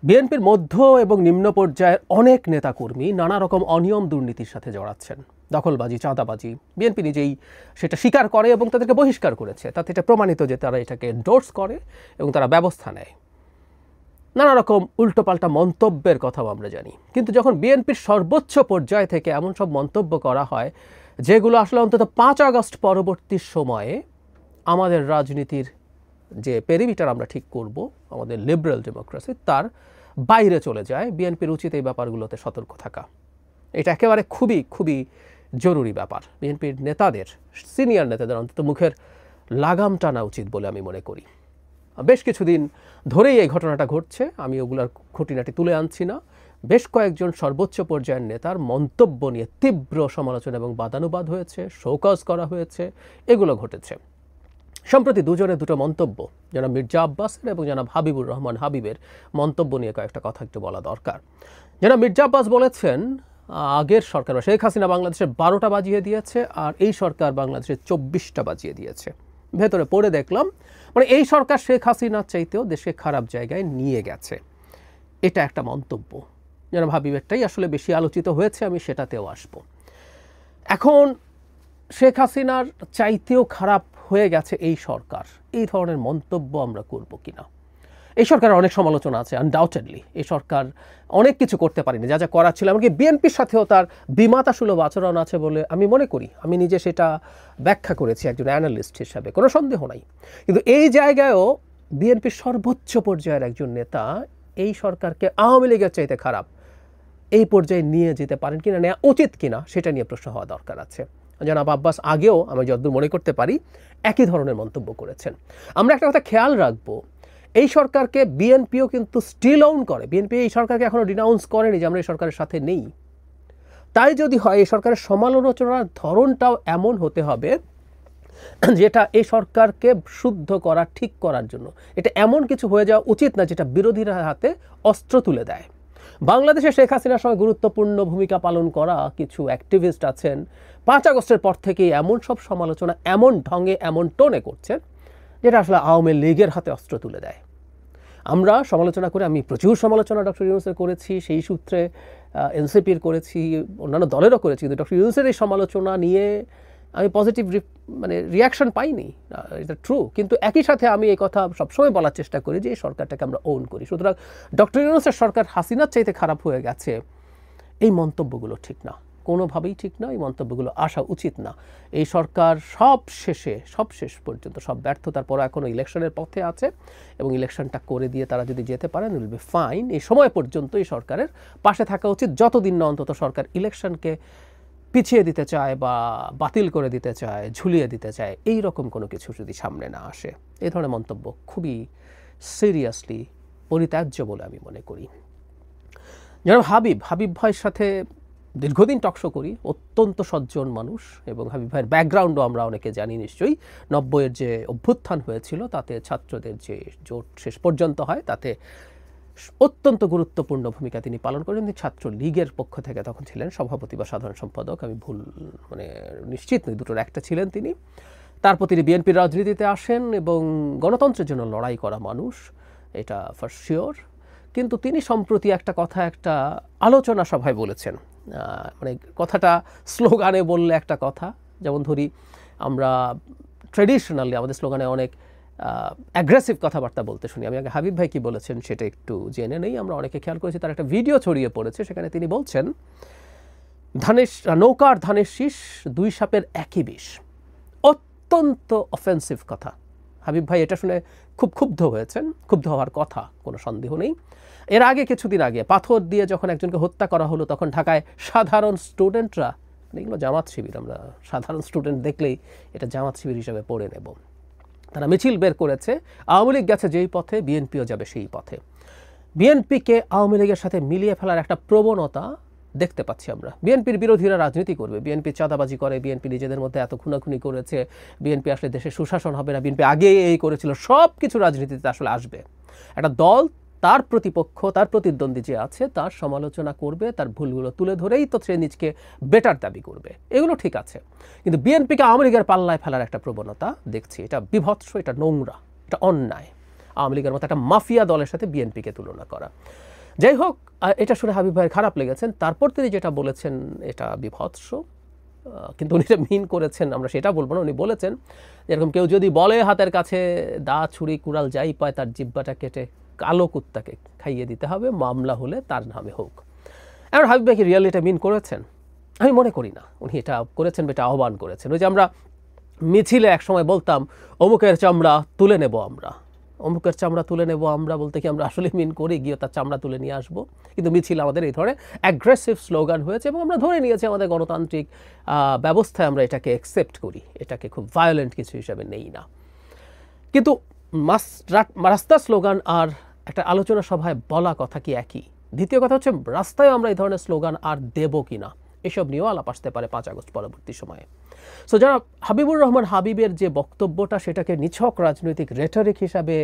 বিএনপির মধ্য এবং নিম্ন পর্যায়ের অনেক নেতাকর্মী নানা রকম অনিয়ম দুর্নীতির সাথে জড়াচ্ছেন। দখলবাজি, চাঁদাবাজি, বিএনপি নিজেই সেটা স্বীকার করে এবং তাদেরকে বহিষ্কার করেছে। তাতে এটা প্রমাণিত যে তারা এটাকে এন্ডোর্স করে এবং তারা ব্যবস্থা নেয়। নানা রকম উল্টোপাল্টা মন্তব্যের কথাও আমরা জানি। কিন্তু যখন বিএনপির সর্বোচ্চ পর্যায় থেকে এমন সব মন্তব্য করা হয় যেগুলো আসলে অন্তত 5 আগস্ট পরবর্তী সময়ে আমাদের রাজনীতির যে পেরিমিটার আমরা ঠিক করব, আমাদের লিবারেল ডেমোক্রেসি, তার বাইরে চলে যায়, বিএনপির উচিত এই ব্যাপারগুলোতে সতর্ক থাকা। এটা একেবারে খুবই খুবই জরুরি ব্যাপার। বিএনপির নেতাদের, সিনিয়র নেতাদের অন্তত মুখের লাগাম টানা উচিত বলে আমি মনে করি। বেশ কিছুদিন ধরেই এই ঘটনাটা ঘটছে, আমি ওগুলার খুঁটিনাটি তুলে আনছি না। বেশ কয়েকজন সর্বোচ্চ পর্যায়ের নেতার মন্তব্য নিয়ে তীব্র সমালোচনা এবং বাদানুবাদ হয়েছে, শোকজ করা হয়েছে, এগুলো ঘটেছে। সম্প্রতি দুজনের দুটো মন্তব্য, জনাব মির্জা আব্বাসের এবং জনাব হাবিবুর রহমান হাবিবের মন্তব্য নিয়ে কয়েকটা কথা একটু বলা দরকার। জনাব মির্জা আব্বাস বলেছেন, আগের সরকার শেখ হাসিনা বাংলাদেশের 12টা বাজিয়ে দিয়েছে আর এই সরকার বাংলাদেশের 24টা বাজিয়ে দিয়েছে। ভেতরে পড়ে দেখলাম মানে এই সরকার শেখ হাসিনার চাইতেও দেশকে খারাপ জায়গায় নিয়ে গেছে। এটা একটা মন্তব্য। জনাব হাবিবেরটাই আসলে বেশি আলোচিত হয়েছে, আমি সেটাতেও আসব। এখন শেখ হাসিনার চাইতেও খারাপ হয়ে গেছে এই সরকার, এই ধরনের মন্তব্য আমরা করব কিনা? এই সরকারের অনেক সমালোচনা আছে, আনডাউটেডলি। এই সরকার অনেক কিছু করতে পারেনি, যা যা করার ছিল। এমনকি বিএনপির সাথেও তার বিমাতাসুলভ আচরণ আছে বলে আমি মনে করি। আমি নিজে সেটা ব্যাখ্যা করেছি একজন অ্যানালিস্ট হিসাবে, কোনো সন্দেহ নাই। কিন্তু এই জায়গায়ও বিএনপির সর্বোচ্চ পর্যায়ের একজন নেতা এই সরকারকে আওয়ামী লীগের চাইতে খারাপ এই পর্যায়ে নিয়ে যেতে পারেন কিনা, নেওয়া উচিত কিনা, সেটা নিয়ে প্রশ্ন হওয়া দরকার আছে। জনাব আব্বাস আগেও আমি যতদূর মনে করতে পারি একই ধরনের মন্তব্য করেছেন। আমরা একটা কথা খেয়াল রাখবো, এই সরকারকে বিএনপিও কিন্তু স্টিল অন করে। বিএনপি এই সরকারকে এখনও ডিনাউন্স করেনি যে আমরা এই সরকারের সাথে নেই। তাই যদি হয়, এই সরকারের সমালোচনার ধরনটাও এমন হতে হবে যেটা এই সরকারকে শুদ্ধ করা, ঠিক করার জন্য। এটা এমন কিছু হয়ে যাওয়া উচিত না যেটা বিরোধীরা হাতে অস্ত্র তুলে দেয়। বাংলাদেশে শেখ হাসিনার সঙ্গে গুরুত্বপূর্ণ ভূমিকা পালন করা কিছু অ্যাক্টিভিস্ট আছেন, 5 আগস্টের পর থেকেই এমন সব সমালোচনা এমন ঢঙে, এমন টোনে করছেন যেটা আসলে আওয়ামী লীগের হাতে অস্ত্র তুলে দেয়। আমরা সমালোচনা করে, আমি প্রচুর সমালোচনা ডক্টর ইউনূসের করেছি, সেই সূত্রে এনসিপির করেছি, অন্যান্য দলেরও করেছি, কিন্তু ডক্টর ইউনূসের এই সমালোচনা নিয়ে আমি পজিটিভ রিয়াকশন পাইনি, এটা ট্রু। কিন্তু একই সাথে আমি এই কথা সবসময় বলার চেষ্টা করি যে এই সরকারটাকে আমরা ওন করি। সুতরাং ডক্টর ইউনূসের সরকার হাসিনার চাইতে খারাপ হয়ে গেছে, এই মন্তব্যগুলো ঠিক না, কোনোভাবেই ঠিক না। এই মন্তব্যগুলো আসা উচিত না। এই সরকার সব শেষ পর্যন্ত সব ব্যর্থতার পর এখনও ইলেকশনের পথে আছে এবং ইলেকশনটা করে দিয়ে তারা যদি যেতে পারেন, উইল বি ফাইন। এই সময় পর্যন্ত এই সরকারের পাশে থাকা উচিত, যতদিন না অন্তত সরকার ইলেকশনকে পিছিয়ে দিতে চায় বা বাতিল করে দিতে চায়, ঝুলিয়ে দিতে চায়, এই রকম কোনো কিছু যদি সামনে না আসে। এই ধরনের মন্তব্য খুবই সিরিয়াসলি পরিত্যাজ্য বলে আমি মনে করি। জনাব হাবিব ভাইয়ের সাথে দীর্ঘদিন টকশো করি, অত্যন্ত সজ্জন মানুষ এবং হাবিব ভাইয়ের ব্যাকগ্রাউন্ডও আমরা অনেকে জানি নিশ্চয়ই। 90-এর যে অভ্যুত্থান হয়েছিল তাতে ছাত্রদের যে জোট শেষ পর্যন্ত হয়, তাতে অত্যন্ত গুরুত্বপূর্ণ ভূমিকা তিনি পালন করেন। তিনি ছাত্র লীগের পক্ষ থেকে তখন ছিলেন সভাপতি বা সাধারণ সম্পাদক, আমি ভুল নিশ্চিত নই, দুটোর একটা ছিলেন তিনি। তারপর তিনি বিএনপির রাজনীতিতে আসেন এবং গণতন্ত্রের জন্য লড়াই করা মানুষ, এটা ফর শিওর। কিন্তু তিনি সম্প্রতি একটা কথা একটা আলোচনা সভায় বলেছেন, কথাটা স্লোগানে বললে একটা কথা, যেমন ধরি আমরা ট্রেডিশনালি আমাদের স্লোগানে অনেক অ্যাগ্রেসিভ কথাবার্তা বলতে শুনি। আমি আগে হাবিব ভাই কি বলেছেন সেটা একটু জেনে নেই। আমরা অনেকে খেয়াল করেছি, তার একটা ভিডিও ছড়িয়ে পড়েছে, সেখানে তিনি বলছেন নৌকার ধানের শীষ, 2 সাপের একই বিষ। অত্যন্ত অফেন্সিভ কথা। হাবিব ভাই এটা শুনে খুব ক্ষুব্ধ হয়েছেন, ক্ষুব্ধ হওয়ার কথা, কোনো সন্দেহ নেই। এর আগে কিছুদিন আগে পাথর দিয়ে যখন একজনকে হত্যা করা হলো, তখন ঢাকায় সাধারণ স্টুডেন্টরা, এগুলো জামাত শিবির, আমরা সাধারণ স্টুডেন্ট দেখলেই এটা জামাত শিবির হিসাবে পড়ে নেব, তারা মিছিল বের করেছে। আওয়ামী লীগ গেছে যেই পথে, বিএনপিও যাবে সেই পথে। বিএনপিকে আওয়ামী লীগের সাথে মিলিয়ে ফেলার একটা প্রবণতা দেখতে পাচ্ছি আমরা। বিএনপির বিরোধীরা রাজনীতি করবে, বিএনপি চাঁদাবাজি করে, বিএনপি নিজেদের মধ্যে এত খুনাখুনি করেছে, বিএনপি আসলে দেশে সুশাসন হবে না, বিএনপি আগে এই করেছিল, সব কিছু রাজনীতিতে আসলে আসবে। একটা দল তার প্রতিপক্ষ, তার প্রতিদ্বন্দ্বী যে আছে তার সমালোচনা করবে, তার ভুলগুলো তুলে ধরেই তো সে নিজকে বেটার দাবি করবে, এগুলো ঠিক আছে। কিন্তু বিএনপিকে আওয়ামী লীগের পাল্লায় ফেলার একটা প্রবণতা দেখছি, এটা বিভৎস, এটা নোংরা, এটা অন্যায়। আওয়ামী লীগের মতো একটা মাফিয়া দলের সাথে বিএনপিকে তুলনা করা। যাই হোক, এটা শুনে হাবিব ভাইয়ের খারাপ লেগেছেন। তারপর তিনি যেটা বলেছেন এটা বিভৎস, কিন্তু উনি এটা মিন করেছেন আমরা সেটা বলবো না। উনি বলেছেন যেরকম কেউ যদি বলে হাতের কাছে দা ছুরি কুড়াল যাই পায় তার জিব্বাটা কেটে কালো কুত্তাকে খাইয়ে দিতে হবে, মামলা হলে তার নামে হোক। এবার হাবিব ভাই কি রিয়ালি এটা মিন করেছেন? আমি মনে করি না উনি এটা করেছেন, এটা আহ্বান করেছেন। ওই যে আমরা মিছিলে একসময় বলতাম অমুকের চামড়া তুলে নেব আমরা, অমুকের চামড়া তুলে নেব আমরা বলতে কি আমরা আসলে মিন করে গিয়ে তার চামড়া তুলে নিয়ে আসবো? কিন্তু মিছিল আমাদের এই ধরনের অ্যাগ্রেসিভ স্লোগান হয়েছে এবং আমরা ধরে নিয়েছি আমাদের গণতান্ত্রিক ব্যবস্থায় আমরা এটাকে অ্যাকসেপ্ট করি, এটাকে খুব ভায়োলেন্ট কিছু হিসাবে নেই না। কিন্তু রাস্তা স্লোগান আর একটা আলোচনা সভায় বলা কথা কি একই? দ্বিতীয় কথা হচ্ছে রাস্তায় আমরা এই ধরনের স্লোগান আর দেব কি না, এসব নিয়েও আলাপ আসতে পারে 5 আগস্ট পরবর্তী সময়ে। সো যারা হাবিবুর রহমান হাবিবের যে বক্তব্যটা সেটাকে নিছক রাজনৈতিক রেটরিক হিসাবে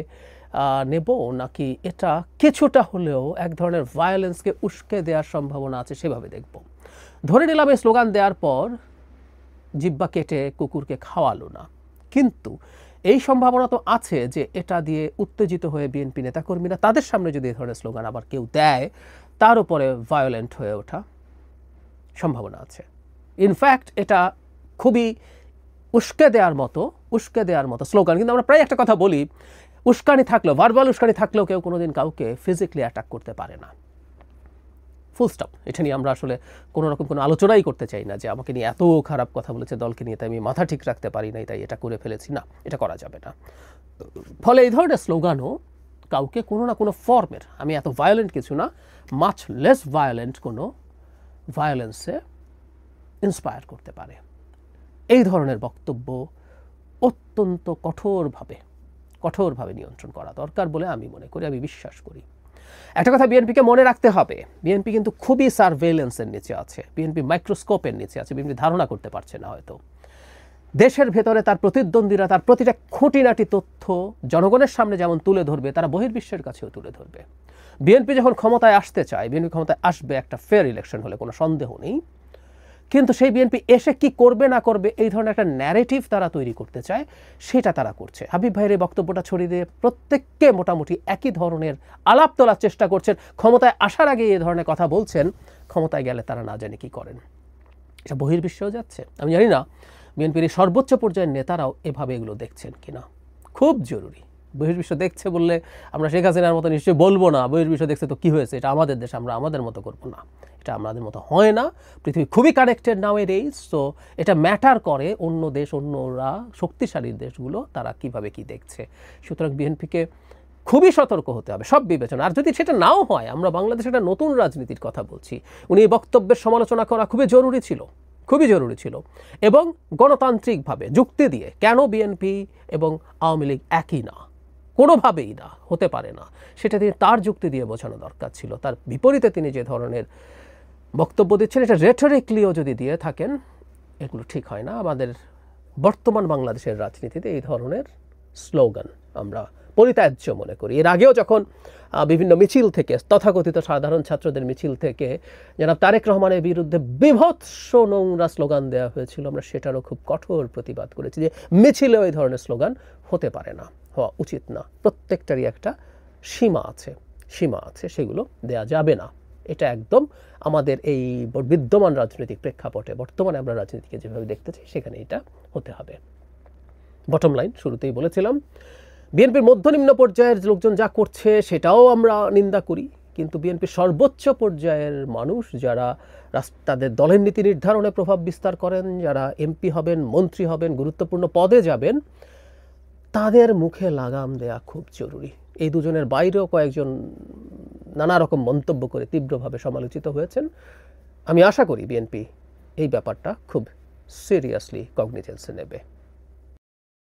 নেব, নাকি এটা কিছুটা হলেও এক ধরনের ভায়োলেন্সকে উস্কে দেওয়ার সম্ভাবনা আছে সেভাবে দেখব। ধরে নিলাম এই স্লোগান দেওয়ার পর জিব্বা কেটে কুকুরকে খাওয়ালো না, কিন্তু এই সম্ভাবনা তো আছে যে এটা দিয়ে উত্তেজিত হয়ে বিএনপি নেতাকর্মীরা তাদের সামনে যদি এই ধরনের স্লোগান আবার কেউ দেয়, তার উপরে ভায়োলেন্ট হয়ে ওঠা সম্ভাবনা আছে। ইনফ্যাক্ট এটা খুবই উস্কে দেওয়ার মতো স্লোগান। কিন্তু আমরা প্রায় একটা কথা বলি, উস্কানি থাকলেও, ভার্বাল উস্কানি থাকলেও কেউ কোনোদিন কাউকে ফিজিক্যালি অ্যাটাক করতে পারে না। Full stop. এটা নিয়ে আমরা আসলে কোনো রকম কোনো আলোচনাই করতে চাই না যে আমাকে নিয়ে এত খারাপ কথা বলেছে দলকে নিয়ে, তাই আমি মাথা ঠিক রাখতে পারি নাই, তাই এটা করে ফেলেছি। না, এটা করা যাবে না। ফলে এই ধরনের স্লোগানও কাউকে কোনো না কোনো ফর্মের, আমি এত ভায়োলেন্ট কিছু না, মাচ লেস ভায়োলেন্ট কোনো ভায়োলেন্সে ইন্সপায়ার করতে পারে। এই ধরনের বক্তব্য অত্যন্ত কঠোরভাবে নিয়ন্ত্রণ করা দরকার বলে আমি মনে করি, আমি বিশ্বাস করি। একটা কথা বিএনপিকে মনে রাখতে হবে, বিএনপি কিন্তু খুবই সার্ভেলেন্সের নিচে আছে, বিএনপি মাইক্রোস্কোপের নিচে আছে, বিএনপি ধারণা করতে পারছে না হয়তো। দেশের ভেতরে তার প্রতিদ্বন্দ্বীরা তার প্রতিটা খুঁটিনাটি তথ্য জনগণের সামনে যেমন তুলে ধরবে, তারা বহির্বিশ্বের কাছেও তুলে ধরবে। বিএনপি যখন ক্ষমতায় আসতে চায়, বিএনপি ক্ষমতায় আসবে একটা ফেয়ার ইলেকশন হলে, কোনো সন্দেহ নেই। কিন্তু সেই বিএনপি এসে কি করবে না করবে এই ধরনের একটা ন্যারেটিভ তারা তৈরি করতে চায়, সেটা তারা করছে। হাবিব ভাইয়ের এই বক্তব্যটা ছড়িয়ে দিয়ে প্রত্যেককে মোটামুটি একই ধরনের আলাপ তোলার চেষ্টা করছেন। ক্ষমতায় আসার আগে এই ধরনের কথা বলছেন, ক্ষমতায় গেলে তারা না জানে কি করেন। এটা বহির্বিশ্বেও যাচ্ছে। আমি জানি না বিএনপির সর্বোচ্চ পর্যায়ের নেতারাও এভাবে এগুলো দেখছেন কিনা। খুব জরুরি। বহির্বিশ্ব দেখছে বললে আমরা শেখ হাসিনার মতো নিশ্চয়ই বলবো না বহির্বিশ্ব দেখছে তো কি হয়েছে, এটা আমাদের দেশ, আমরা আমাদের মতো করবো না। এটা আমাদের মতো হয় না। পৃথিবী খুবই কানেক্টেড নাও এর এইজ। সো এটা ম্যাটার করে অন্য দেশ, অন্যরা শক্তিশালী দেশগুলো তারা কিভাবে কি দেখছে। সুতরাং বিএনপিকে খুবই সতর্ক হতে হবে সব বিবেচনা। আর যদি সেটা নাও হয়, আমরা বাংলাদেশে একটা নতুন রাজনীতির কথা বলছি, উনি এই বক্তব্যের সমালোচনা করা খুবই জরুরি ছিল এবং গণতান্ত্রিকভাবে যুক্তি দিয়ে কেন বিএনপি এবং আওয়ামী লীগ একই না, কোনোভাবেই না, হতে পারে না, সেটা দিয়ে তার যুক্তি দিয়ে বোঝানো দরকার ছিল। তার বিপরীতে তিনি যে ধরনের বক্তব্য দিচ্ছেন, এটা রেটরিক্যালিও যদি দিয়ে থাকেন, এগুলো ঠিক হয় না। আমাদের বর্তমান বাংলাদেশের রাজনীতিতে এই ধরনের স্লোগান আমরা পরিত্যাজ্য মনে করি। এর আগেও যখন বিভিন্ন মিছিল থেকে, তথাকথিত সাধারণ ছাত্রদের মিছিল থেকে জনাব তারেক রহমানের বিরুদ্ধে বিভৎস নোংরা স্লোগান দেওয়া হয়েছিল, আমরা সেটারও খুব কঠোর প্রতিবাদ করেছি যে মিছিলে ওই ধরনের স্লোগান হতে পারে না, হওয়া উচিত না। প্রত্যেকটারই একটা সীমা আছে, সেগুলো দেয়া যাবে না। এটা একদম আমাদের এই বিদ্যমান রাজনৈতিক প্রেক্ষাপটে, বর্তমানে আমরা রাজনীতিকে যেভাবে দেখতে চাই সেখানে এটা হতে হবে। বটম লাইন, শুরুতেই বলেছিলাম, বিএনপির মধ্যনিম্ন পর্যায়ের লোকজন যা করছে সেটাও আমরা নিন্দা করি, কিন্তু বিএনপির সর্বোচ্চ পর্যায়ের মানুষ যারা তাদের দলের নীতি নির্ধারণে প্রভাব বিস্তার করেন, যারা এমপি হবেন, মন্ত্রী হবেন, গুরুত্বপূর্ণ পদে যাবেন, তাদের মুখে লাগাম দেয়া খুব জরুরি। এই দুজনের বাইরেও কয়েকজন নানা রকম মন্তব্য করে তীব্রভাবে সমালোচিত হয়েছেন। আমি আশা করি বিএনপি এই ব্যাপারটা খুব সিরিয়াসলি কগনিজেন্সে নেবে।